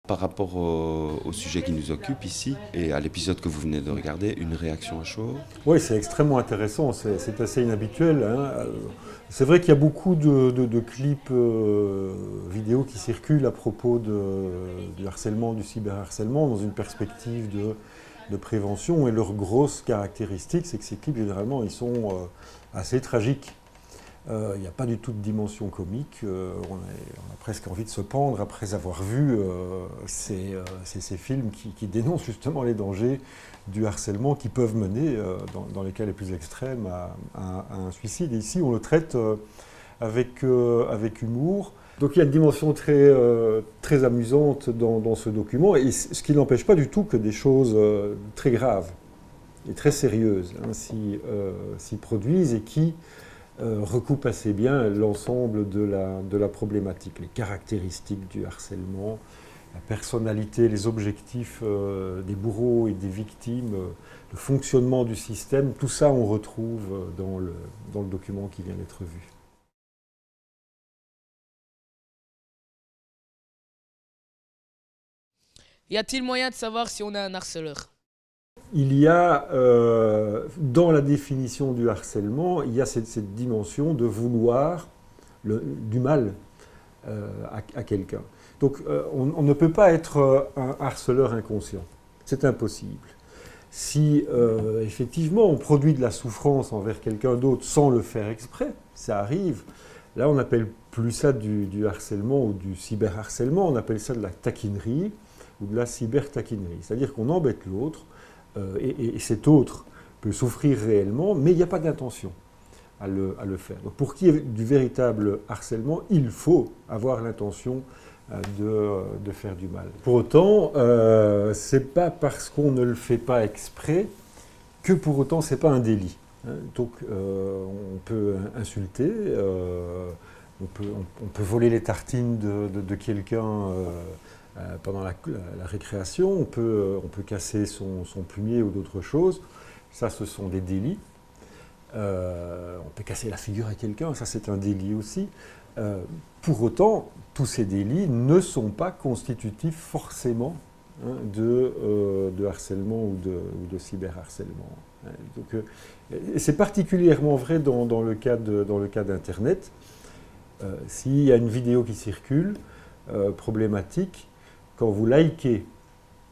Par rapport au sujet qui nous occupe ici et à l'épisode que vous venez de regarder, une réaction à chaud? Oui, c'est extrêmement intéressant, c'est assez inhabituel, hein. C'est vrai qu'il y a beaucoup de clips vidéo qui circulent à propos du harcèlement, du cyberharcèlement, dans une perspective de prévention. Et leur grosse caractéristique, c'est que ces clips, généralement, ils sont assez tragiques. Il n'y a pas du tout de dimension comique. On a presque envie de se pendre après avoir vu ces films qui dénoncent justement les dangers du harcèlement qui peuvent mener, dans les cas les plus extrêmes, à un suicide. Et ici, on le traite avec humour. Donc il y a une dimension très amusante dans ce document, et ce qui n'empêche pas du tout que des choses très graves et très sérieuses s'y produisent et qui recoupe assez bien l'ensemble de la problématique, les caractéristiques du harcèlement, la personnalité, les objectifs des bourreaux et des victimes, le fonctionnement du système, tout ça on retrouve dans le document qui vient d'être vu. Y a-t-il moyen de savoir si on est un harceleur? Il y a, dans la définition du harcèlement, il y a cette dimension de vouloir du mal à quelqu'un. Donc on ne peut pas être un harceleur inconscient. C'est impossible. Si effectivement on produit de la souffrance envers quelqu'un d'autre sans le faire exprès, ça arrive. Là on n'appelle plus ça du harcèlement ou du cyberharcèlement, on appelle ça de la taquinerie ou de la cybertaquinerie. C'est-à-dire qu'on embête l'autre, et cet autre peut souffrir réellement, mais il n'y a pas d'intention à le faire. Donc pour qu'il y ait du véritable harcèlement, il faut avoir l'intention de faire du mal. Pour autant, c'est pas parce qu'on ne le fait pas exprès que pour autant c'est pas un délit. Donc on peut insulter, on peut voler les tartines de quelqu'un pendant la récréation, on peut casser son plumier ou d'autres choses. Ça, ce sont des délits. On peut casser la figure à quelqu'un, ça c'est un délit aussi. Pour autant, tous ces délits ne sont pas constitutifs forcément de harcèlement ou de cyberharcèlement. Donc, c'est particulièrement vrai dans le cas d'Internet. S'il y a une vidéo qui circule, problématique, quand vous likez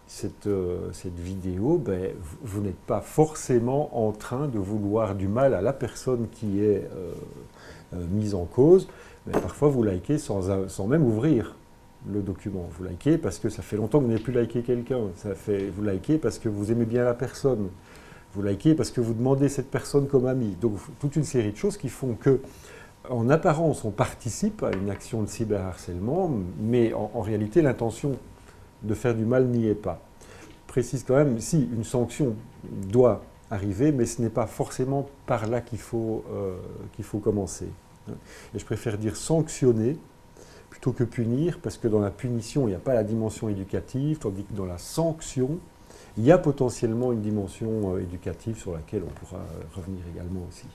cette vidéo, ben, vous n'êtes pas forcément en train de vouloir du mal à la personne qui est mise en cause. Mais parfois, vous likez sans même ouvrir le document. Vous likez parce que ça fait longtemps que vous n'avez plus liké quelqu'un. Vous likez parce que vous aimez bien la personne. Vous likez parce que vous demandez cette personne comme amie. Donc, toute une série de choses qui font que, en apparence, on participe à une action de cyberharcèlement, mais en réalité, l'intention de faire du mal n'y est pas. Je précise quand même, si une sanction doit arriver, mais ce n'est pas forcément par là qu'il faut commencer. Et je préfère dire sanctionner plutôt que punir, parce que dans la punition, il n'y a pas la dimension éducative, tandis que dans la sanction, il y a potentiellement une dimension éducative sur laquelle on pourra revenir également aussi.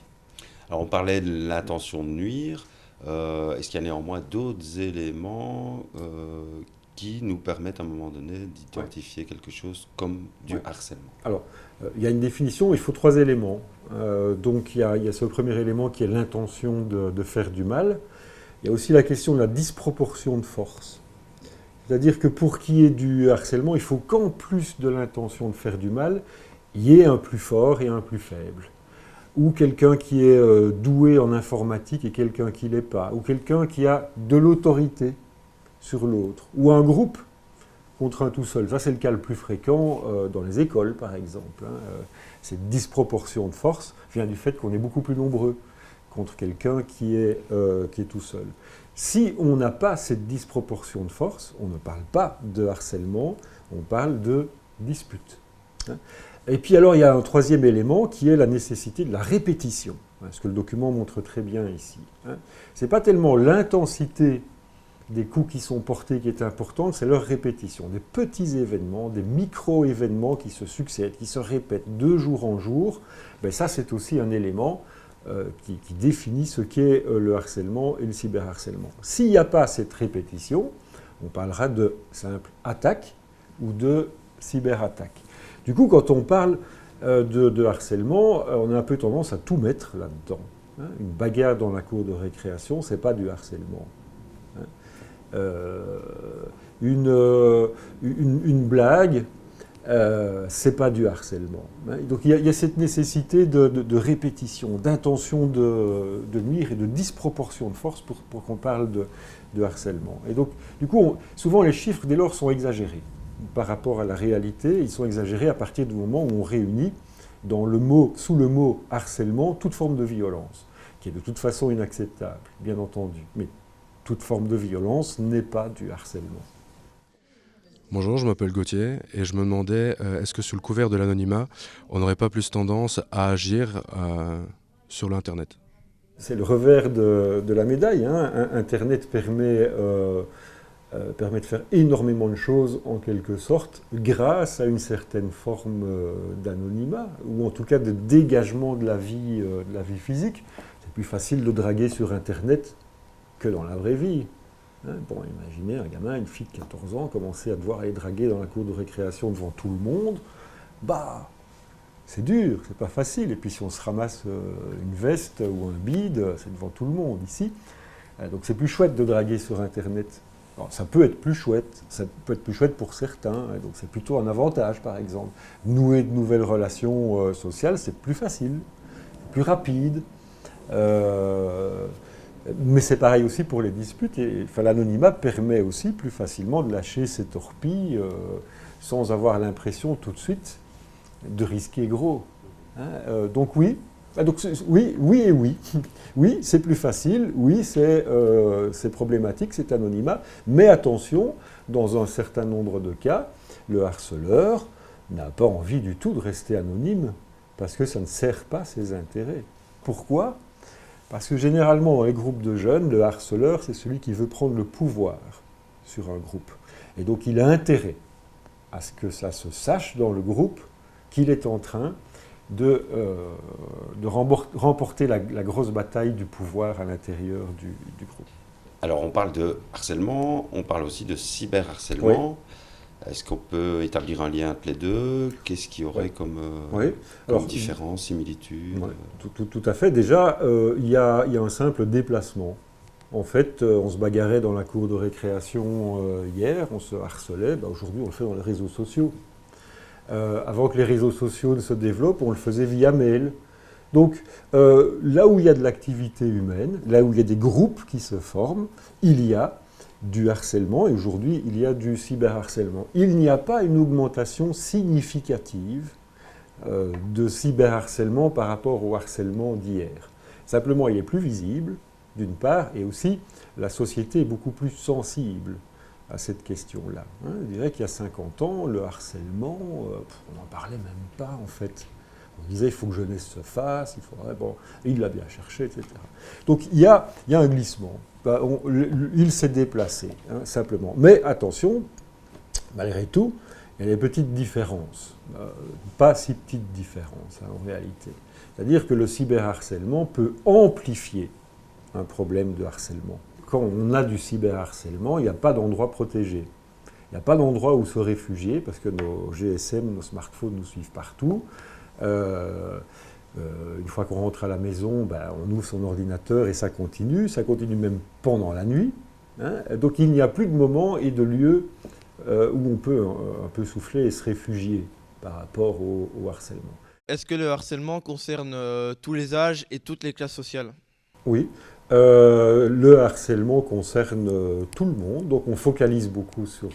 Alors on parlait de l'intention de nuire. Est-ce qu'il y a néanmoins d'autres éléments qui nous permettent à un moment donné d'identifier quelque chose comme du harcèlement? Alors, il y a une définition, il faut 3 éléments. Donc il y a ce premier élément qui est l'intention de faire du mal. Il y a aussi la question de la disproportion de force. C'est-à-dire que pour qu'il y ait du harcèlement, il faut qu'en plus de l'intention de faire du mal, il y ait un plus fort et un plus faible. Ou quelqu'un qui est doué en informatique et quelqu'un qui ne l'est pas. Ou quelqu'un qui a de l'autorité sur l'autre. Ou un groupe contre un tout seul. Ça, c'est le cas le plus fréquent dans les écoles, par exemple. Cette disproportion de force vient du fait qu'on est beaucoup plus nombreux contre quelqu'un qui est tout seul. Si on n'a pas cette disproportion de force, on ne parle pas de harcèlement, on parle de dispute. Et puis alors, il y a un troisième élément qui est la nécessité de la répétition, ce que le document montre très bien ici. Ce n'est pas tellement l'intensité des coups qui sont portés qui est importante, c'est leur répétition. Des petits événements, des micro-événements qui se succèdent, qui se répètent de jour en jour, ben ça c'est aussi un élément qui définit ce qu'est le harcèlement et le cyberharcèlement. S'il n'y a pas cette répétition, on parlera de simple attaque ou de cyberattaque. Du coup, quand on parle de harcèlement, on a un peu tendance à tout mettre là-dedans. Hein. Une bagarre dans la cour de récréation, ce n'est pas du harcèlement. Hein. Une blague, c'est pas du harcèlement. Hein. Donc il y a cette nécessité de répétition, d'intention de nuire et de disproportion de force pour qu'on parle de harcèlement. Et donc, du coup, souvent les chiffres dès lors sont exagérés par rapport à la réalité. Ils sont exagérés à partir du moment où on réunit sous le mot harcèlement toute forme de violence, qui est de toute façon inacceptable, bien entendu. Mais toute forme de violence n'est pas du harcèlement. Bonjour, je m'appelle Gauthier et je me demandais, est-ce que sous le couvert de l'anonymat, on n'aurait pas plus tendance à agir sur l'Internet ? C'est le revers de la médaille. Hein. Internet permet de faire énormément de choses, en quelque sorte, grâce à une certaine forme d'anonymat, ou en tout cas de dégagement de la vie physique. C'est plus facile de draguer sur Internet que dans la vraie vie. Bon, imaginez un gamin, une fille de 14 ans, commencer à devoir aller draguer dans la cour de récréation devant tout le monde. Bah, c'est dur, c'est pas facile. Et puis si on se ramasse une veste ou un bide, c'est devant tout le monde ici. Donc c'est plus chouette de draguer sur Internet. Alors, ça peut être plus chouette pour certains, donc c'est plutôt un avantage par exemple. Nouer de nouvelles relations sociales, c'est plus facile, plus rapide. Mais c'est pareil aussi pour les disputes. L'anonymat permet aussi plus facilement de lâcher ses torpilles sans avoir l'impression tout de suite de risquer gros. Hein, donc oui. Oui et oui. Oui, c'est plus facile. Oui, c'est problématique, cet anonymat. Mais attention, dans un certain nombre de cas, le harceleur n'a pas envie du tout de rester anonyme parce que ça ne sert pas ses intérêts. Pourquoi ? Parce que généralement, dans les groupes de jeunes, le harceleur, c'est celui qui veut prendre le pouvoir sur un groupe. Et donc, il a intérêt à ce que ça se sache dans le groupe qu'il est en train de remporter la grosse bataille du pouvoir à l'intérieur du groupe. Alors, on parle de harcèlement, on parle aussi de cyberharcèlement. Oui. Est-ce qu'on peut établir un lien entre les deux ? Qu'est-ce qu'il y aurait comme différence, similitude ? Tout à fait. Déjà, il y a un simple déplacement. En fait, on se bagarrait dans la cour de récréation hier, on se harcelait. Aujourd'hui, on le fait dans les réseaux sociaux. Avant que les réseaux sociaux ne se développent, on le faisait via mail. Donc, là où il y a de l'activité humaine, là où il y a des groupes qui se forment, il y a du harcèlement, et aujourd'hui, il y a du cyberharcèlement. Il n'y a pas une augmentation significative de cyberharcèlement par rapport au harcèlement d'hier. Simplement, il est plus visible, d'une part, et aussi, la société est beaucoup plus sensible à cette question-là. Je dirais qu'il y a 50 ans, le harcèlement, on n'en parlait même pas, en fait. On disait, il faut que jeunesse se fasse, il faudrait... Bon, il l'a bien cherché, etc. Donc, il y a un glissement. Il s'est déplacé, simplement. Mais attention, malgré tout, il y a des petites différences. Pas si petites différences, en réalité. C'est-à-dire que le cyberharcèlement peut amplifier un problème de harcèlement. Quand on a du cyberharcèlement, il n'y a pas d'endroit protégé. Il n'y a pas d'endroit où se réfugier, parce que nos GSM, nos smartphones nous suivent partout. Une fois qu'on rentre à la maison, on ouvre son ordinateur et ça continue même pendant la nuit. Donc il n'y a plus de moment et de lieu où on peut un peu souffler et se réfugier par rapport au harcèlement. Est-ce que le harcèlement concerne tous les âges et toutes les classes sociales ? Oui, le harcèlement concerne tout le monde, donc on focalise beaucoup sur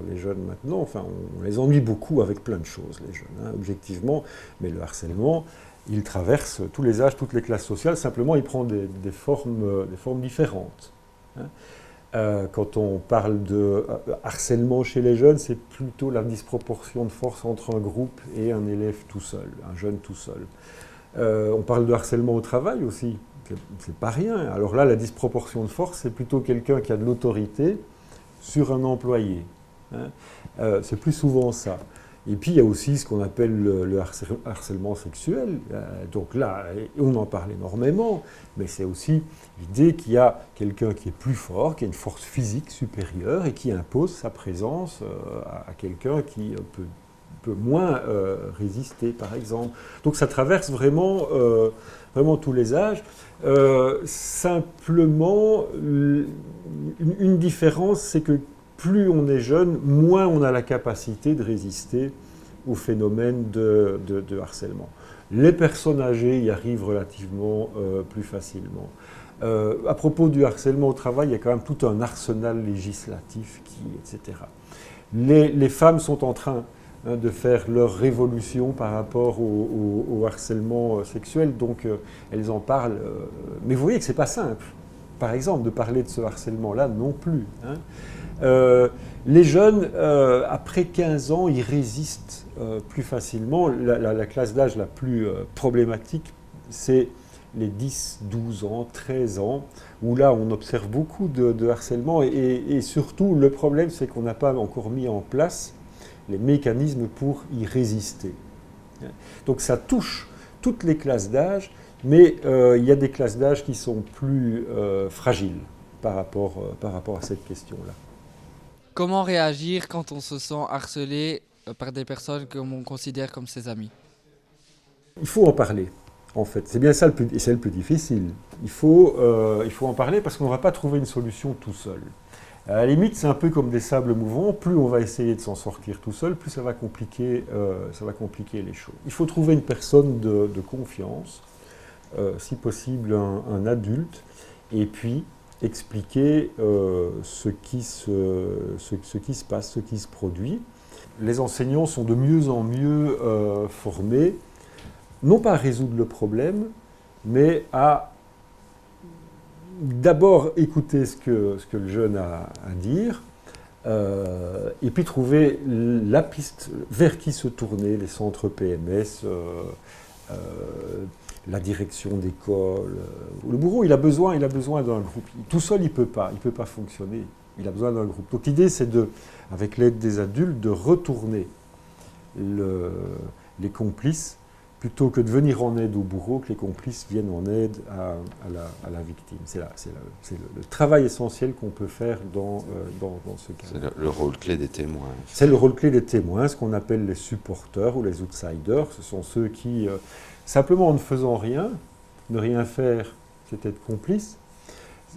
les jeunes maintenant. Enfin, on les ennuie beaucoup avec plein de choses, les jeunes, objectivement, mais le harcèlement, il traverse tous les âges, toutes les classes sociales, simplement il prend des formes différentes. Quand on parle de harcèlement chez les jeunes, c'est plutôt la disproportion de force entre un groupe et un élève tout seul, un jeune tout seul. On parle de harcèlement au travail aussi. c'est pas rien. Alors là, la disproportion de force, c'est plutôt quelqu'un qui a de l'autorité sur un employé. Hein. C'est plus souvent ça. Et puis il y a aussi ce qu'on appelle le harcèlement sexuel. Donc là, on en parle énormément, mais c'est aussi l'idée qu'il y a quelqu'un qui est plus fort, qui a une force physique supérieure et qui impose sa présence à quelqu'un qui peut moins résister, par exemple. Donc ça traverse vraiment tous les âges. Simplement, une différence, c'est que plus on est jeune, moins on a la capacité de résister au phénomène de harcèlement. Les personnes âgées y arrivent relativement plus facilement. À propos du harcèlement au travail, il y a quand même tout un arsenal législatif, etc. Les femmes sont en train de faire leur révolution par rapport au harcèlement sexuel, donc elles en parlent. Mais vous voyez que ce n'est pas simple, par exemple, de parler de ce harcèlement-là non plus. Hein. Les jeunes, après 15 ans, ils résistent plus facilement. La classe d'âge la plus problématique, c'est les 10, 12 ans, 13 ans, où là, on observe beaucoup de harcèlement. Et surtout, le problème, c'est qu'on n'a pas encore mis en place les mécanismes pour y résister. Donc ça touche toutes les classes d'âge, mais il y a des classes d'âge qui sont plus fragiles par rapport à cette question-là. Comment réagir quand on se sent harcelé par des personnes que l'on considère comme ses amis? Il faut en parler, en fait. C'est bien ça c'est le plus difficile. Il faut en parler parce qu'on ne va pas trouver une solution tout seul. À la limite, c'est un peu comme des sables mouvants. Plus on va essayer de s'en sortir tout seul, plus ça va compliquer les choses. Il faut trouver une personne de confiance, si possible un adulte, et puis expliquer ce qui se passe, ce qui se produit. Les enseignants sont de mieux en mieux formés, non pas à résoudre le problème, mais à d'abord écouter ce que le jeune a à dire, et puis trouver la piste vers qui se tourner, les centres PMS, la direction d'école. Le bourreau, il a besoin d'un groupe. Tout seul, il peut pas fonctionner. Il a besoin d'un groupe. Donc l'idée, c'est avec l'aide des adultes, de retourner les complices, plutôt que de venir en aide au bourreau, que les complices viennent en aide à la victime. C'est le travail essentiel qu'on peut faire dans ce cas. C'est le rôle clé des témoins. C'est le rôle clé des témoins, ce qu'on appelle les supporters ou les outsiders. Ce sont ceux qui, simplement en ne faisant rien, ne rien faire, c'est être complice,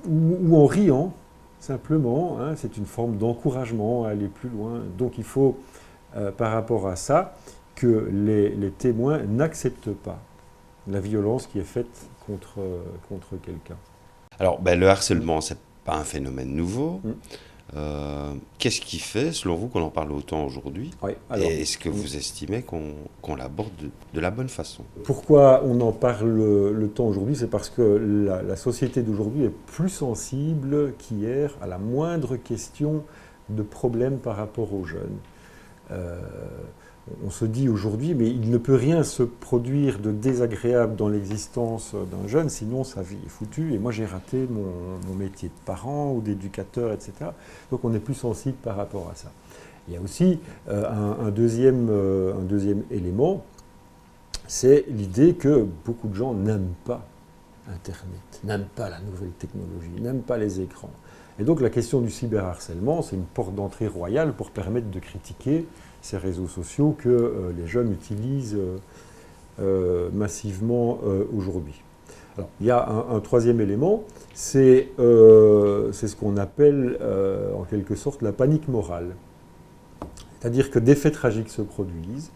ou en riant, simplement, hein, c'est une forme d'encouragement à aller plus loin. Donc il faut, par rapport à ça, que les témoins n'acceptent pas la violence qui est faite contre quelqu'un. Alors, le harcèlement, c'est pas un phénomène nouveau. Qu'est-ce qui fait, selon vous, qu'on en parle autant aujourd'hui? Et est-ce que vous estimez qu'on l'aborde de la bonne façon? Pourquoi on en parle le temps aujourd'hui? C'est parce que la société d'aujourd'hui est plus sensible qu'hier à la moindre question de problème par rapport aux jeunes. On se dit aujourd'hui, mais il ne peut rien se produire de désagréable dans l'existence d'un jeune, sinon sa vie est foutue. Et moi, j'ai raté mon métier de parent ou d'éducateur, etc. Donc, on est plus sensible par rapport à ça. Il y a aussi un deuxième élément, c'est l'idée que beaucoup de gens n'aiment pas Internet, n'aiment pas la nouvelle technologie, n'aiment pas les écrans. Et donc, la question du cyberharcèlement, c'est une porte d'entrée royale pour permettre de critiquer ces réseaux sociaux que les jeunes utilisent massivement aujourd'hui. Alors, il y a un troisième élément, c'est ce qu'on appelle en quelque sorte la panique morale. C'est-à-dire que des faits tragiques se produisent,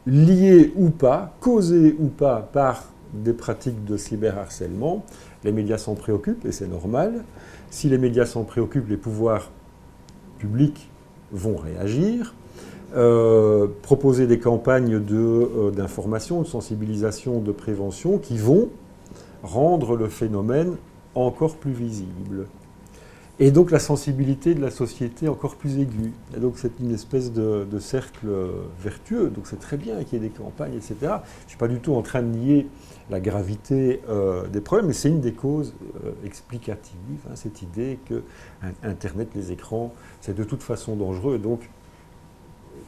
liés ou pas, causés ou pas par des pratiques de cyberharcèlement. Les médias s'en préoccupent, et c'est normal. Si les médias s'en préoccupent, les pouvoirs publics vont réagir, proposer des campagnes d'information, de sensibilisation, de prévention qui vont rendre le phénomène encore plus visible. Et donc la sensibilité de la société encore plus aiguë. Et donc c'est une espèce de cercle vertueux. Donc c'est très bien qu'il y ait des campagnes, etc. Je ne suis pas du tout en train de nier la gravité des problèmes, mais c'est une des causes explicatives, hein, cette idée que Internet, les écrans, c'est de toute façon dangereux. Donc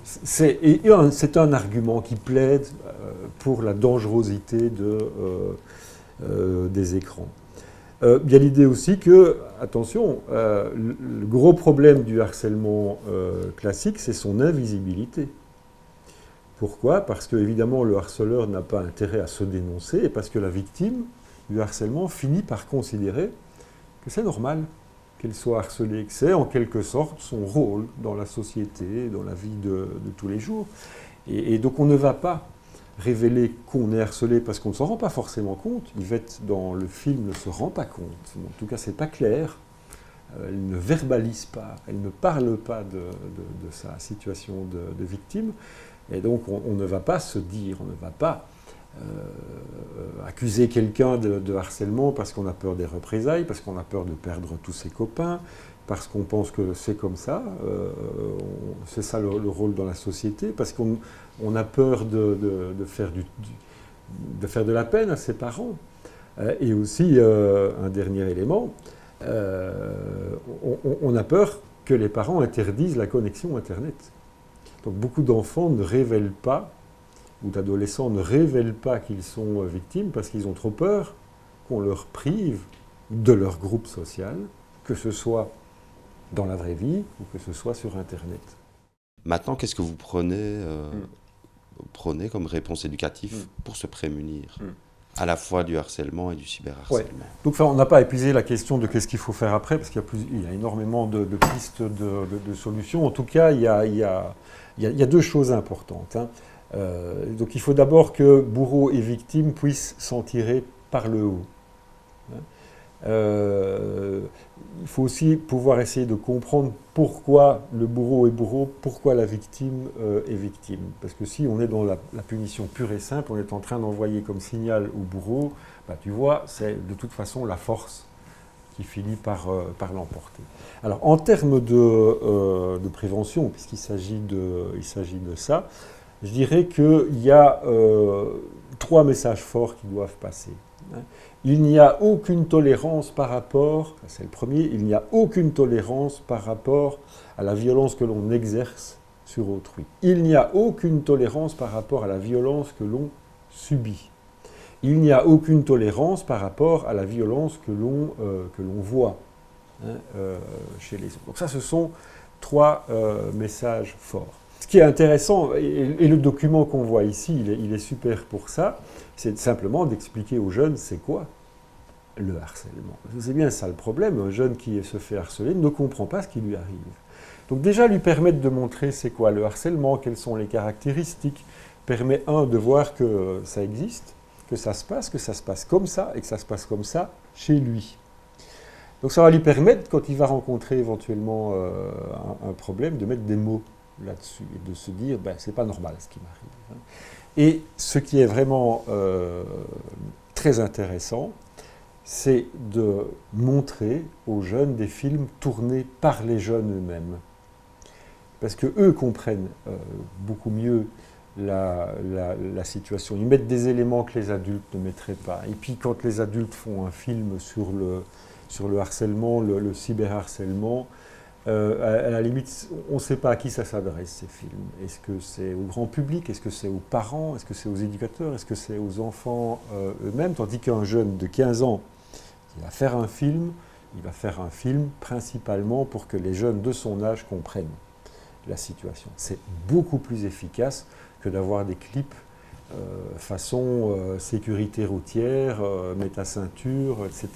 c'est un argument qui plaide pour la dangerosité des écrans. Il y a l'idée aussi que, attention, le gros problème du harcèlement classique, c'est son invisibilité. Pourquoi? Parce que, évidemment, le harceleur n'a pas intérêt à se dénoncer, et parce que la victime du harcèlement finit par considérer que c'est normal qu'elle soit harcelée, que c'est en quelque sorte son rôle dans la société, dans la vie de tous les jours. Et donc on ne va pas révéler qu'on est harcelé parce qu'on ne s'en rend pas forcément compte. Yvette, dans le film, ne se rend pas compte. En tout cas, c'est pas clair. Elle ne verbalise pas, elle ne parle pas de sa situation de victime. Et donc, on ne va pas se dire, on ne va pas accuser quelqu'un de harcèlement parce qu'on a peur des représailles, parce qu'on a peur de perdre tous ses copains, parce qu'on pense que c'est comme ça, c'est ça le rôle dans la société, parce qu'on a peur de faire de la peine à ses parents. Et aussi, un dernier élément, on a peur que les parents interdisent la connexion Internet. Donc beaucoup d'enfants ne révèlent pas, ou d'adolescents ne révèlent pas qu'ils sont victimes parce qu'ils ont trop peur qu'on leur prive de leur groupe social, que ce soit dans la vraie vie ou que ce soit sur Internet. Maintenant, qu'est-ce que vous prenez comme réponse éducative pour se prémunir à la fois du harcèlement et du cyberharcèlement? Donc on n'a pas épuisé la question de qu'est-ce qu'il faut faire après, parce qu'il y a énormément de pistes de solutions. En tout cas, il y a deux choses importantes, hein. Donc il faut d'abord que bourreaux et victimes puissent s'en tirer par le haut. Il faut aussi pouvoir essayer de comprendre pourquoi le bourreau est bourreau, pourquoi la victime est victime. Parce que si on est dans la punition pure et simple, on est en train d'envoyer comme signal au bourreau, bah, tu vois, c'est de toute façon la force qui finit par l'emporter. Alors en termes de prévention, puisqu'il s'agit de ça, je dirais qu'il y a 3 messages forts qui doivent passer. Il n'y a aucune tolérance par rapport, c'est le premier, il n'y a aucune tolérance par rapport à la violence que l'on exerce sur autrui. Il n'y a aucune tolérance par rapport à la violence que l'on subit. Il n'y a aucune tolérance par rapport à la violence que l'on voit chez les autres. Donc ça, ce sont 3 messages forts. Ce qui est intéressant, et le document qu'on voit ici, il est super pour ça, c'est simplement d'expliquer aux jeunes c'est quoi le harcèlement. C'est bien ça le problème, un jeune qui se fait harceler ne comprend pas ce qui lui arrive. Donc déjà lui permettre de montrer c'est quoi le harcèlement, quelles sont les caractéristiques, permet de voir que ça existe, que ça se passe comme ça, et que ça se passe comme ça chez lui. Donc ça va lui permettre, quand il va rencontrer éventuellement un problème, de mettre des mots là-dessus et de se dire ben, c'est pas normal ce qui m'arrive. Et ce qui est vraiment très intéressant, c'est de montrer aux jeunes des films tournés par les jeunes eux-mêmes. Parce qu'eux comprennent beaucoup mieux la situation. Ils mettent des éléments que les adultes ne mettraient pas. Et puis quand les adultes font un film sur le harcèlement, le cyberharcèlement, à la limite, on ne sait pas à qui ça s'adresse, ces films. Est-ce que c'est au grand public? Est-ce que c'est aux parents? Est-ce que c'est aux éducateurs? Est-ce que c'est aux enfants eux-mêmes? Tandis qu'un jeune de 15 ans qui va faire un film, il va faire un film principalement pour que les jeunes de son âge comprennent la situation. C'est beaucoup plus efficace que d'avoir des clips façon sécurité routière, mets ta ceinture, etc.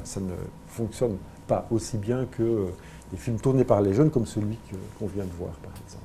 Ça ne fonctionne pas aussi bien que des films tournés par les jeunes comme celui qu'on vient de voir, par exemple.